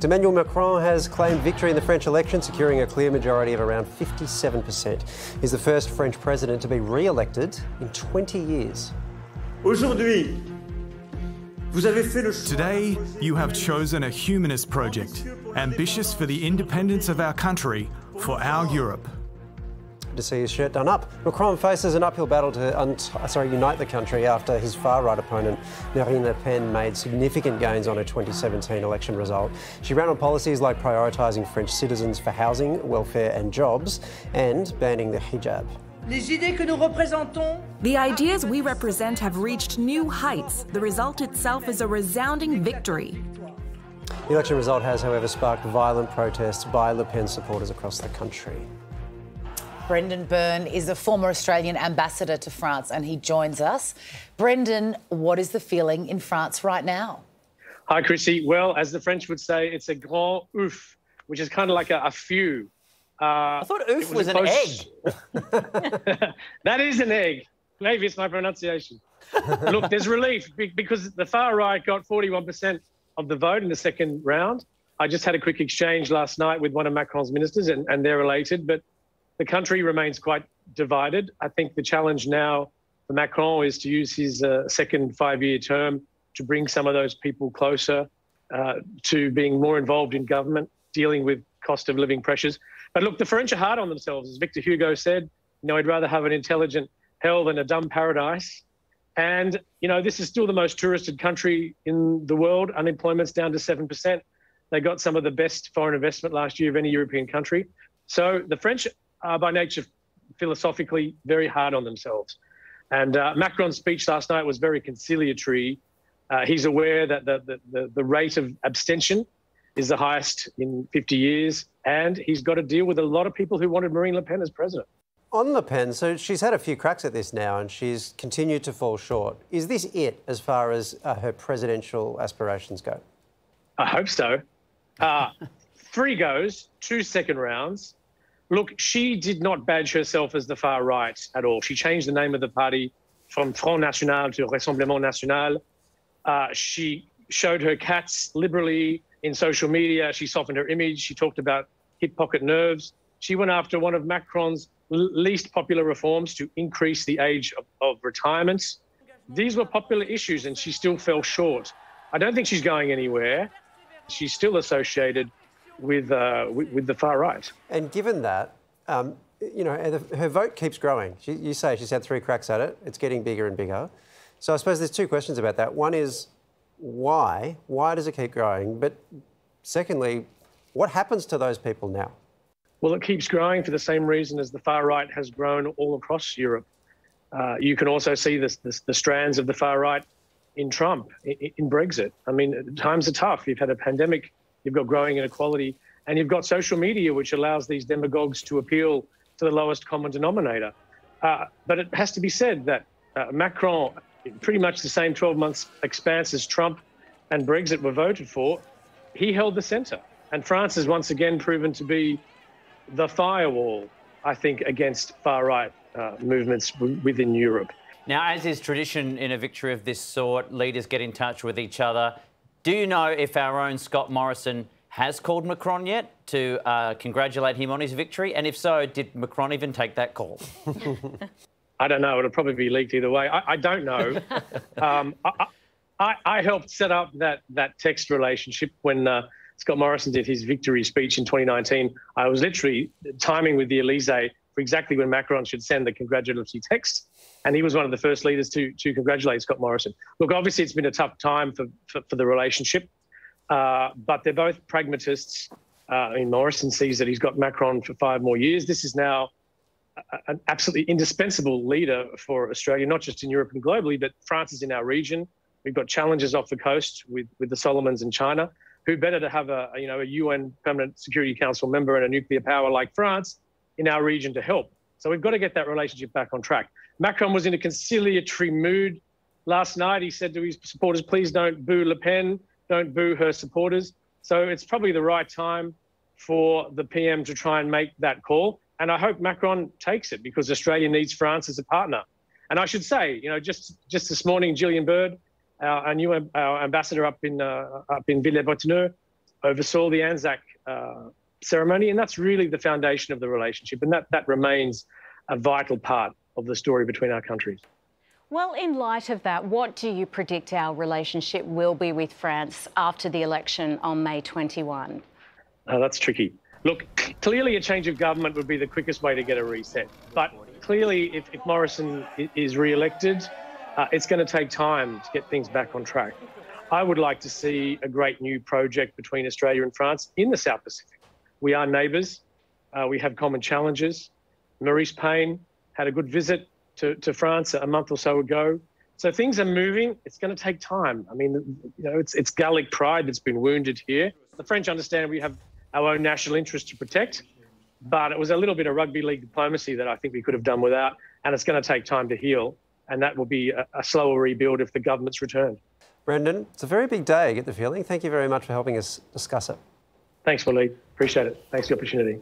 Emmanuel Macron has claimed victory in the French election, securing a clear majority of around 57%. He's the first French president to be re-elected in 20 years. Today, you have chosen a humanist project, ambitious for the independence of our country, for our Europe. To see his shirt done up. Macron faces an uphill battle to unite the country after his far-right opponent Marine Le Pen made significant gains on her 2017 election result. She ran on policies like prioritising French citizens for housing, welfare and jobs, and banning the hijab. The ideas we represent have reached new heights. The result itself is a resounding victory. The election result has, however, sparked violent protests by Le Pen supporters across the country. Brendan Byrne is a former Australian ambassador to France and he joins us. Brendan, what is the feeling in France right now? Hi, Chrissy. Well, as the French would say, it's a grand ouf, which is kind of like a few. I thought ouf was an egg. That is an egg. Maybe it's my pronunciation. Look, there's relief because the far right got 41% of the vote in the second round. I just had a quick exchange last night with one of Macron's ministers and they're elated, but the country remains quite divided. I think the challenge now for Macron is to use his second 5-year term to bring some of those people closer to being more involved in government, dealing with cost of living pressures. But look, the French are hard on themselves. As Victor Hugo said, I'd rather have an intelligent hell than a dumb paradise. And, this is still the most touristed country in the world. Unemployment's down to 7%. They got some of the best foreign investment last year of any European country. So the French are by nature philosophically very hard on themselves. And Macron's speech last night was very conciliatory. He's aware that the rate of abstention is the highest in 50 years, and he's got to deal with a lot of people who wanted Marine Le Pen as president. On Le Pen, so she's had a few cracks at this now and she's continued to fall short. Is this it as far as her presidential aspirations go? I hope so. 3 goes, 2 second rounds. Look, she did not badge herself as the far right at all. She changed the name of the party from Front National to Rassemblement National. She showed her cats liberally in social media. She softened her image. She talked about hip pocket nerves. She went after one of Macron's least popular reforms to increase the age of retirement. These were popular issues and she still fell short. I don't think she's going anywhere. She's still associated with the far right. And given that, her vote keeps growing. You say she's had 3 cracks at it. It's getting bigger and bigger. So I suppose there's 2 questions about that. One is why? Why does it keep growing? But secondly, what happens to those people now? Well, it keeps growing for the same reason as the far right has grown all across Europe. You can also see the strands of the far right in Trump, in Brexit. I mean, times are tough. You've had a pandemic, you've got growing inequality, and you've got social media, which allows these demagogues to appeal to the lowest common denominator. But it has to be said that Macron, pretty much the same 12 months expanse as Trump and Brexit were voted for, he held the centre. And France has once again proven to be the firewall, I think, against far-right movements within Europe. Now, as is tradition in a victory of this sort, leaders get in touch with each other. Do you know if our own Scott Morrison has called Macron yet to congratulate him on his victory? And if so, did Macron even take that call? I don't know. It'll probably be leaked either way. I don't know. I helped set up that text relationship when Scott Morrison did his victory speech in 2019. I was literally timing with the Elysee for exactly when Macron should send the congratulatory text. And he was one of the first leaders to congratulate Scott Morrison. Look, obviously it's been a tough time for the relationship, but they're both pragmatists. Morrison sees that he's got Macron for 5 more years. This is now an absolutely indispensable leader for Australia, not just in Europe and globally, but France is in our region. We've got challenges off the coast with the Solomons and China. Who better to have a UN Permanent Security Council member and a nuclear power like France in our region to help? So we've got to get that relationship back on track. Macron was in a conciliatory mood last night. He said to his supporters, please don't boo Le Pen, don't boo her supporters. So it's probably the right time for the PM to try and make that call. And I hope Macron takes it because Australia needs France as a partner. And I should say, just this morning, Gillian Bird, our ambassador up in Villers-Bretonneux, oversaw the Anzac ceremony, and that's really the foundation of the relationship, and that remains a vital part of the story between our countries. Well, in light of that, what do you predict our relationship will be with France after the election on May 21? That's tricky. Look, clearly a change of government would be the quickest way to get a reset. But clearly, if Morrison is re-elected, it's going to take time to get things back on track. I would like to see a great new project between Australia and France in the South Pacific. We are neighbours. We have common challenges. Maurice Payne had a good visit to France a month or so ago. So things are moving. It's going to take time. I mean, you know, it's Gallic pride that's been wounded here. The French understand we have our own national interest to protect, but it was a little bit of rugby league diplomacy that I think we could have done without, and it's going to take time to heal, and that will be a slower rebuild if the government's returned. Brendan, it's a very big day, I get the feeling. Thank you very much for helping us discuss it. Thanks, Waleed. Appreciate it. Thanks for the opportunity.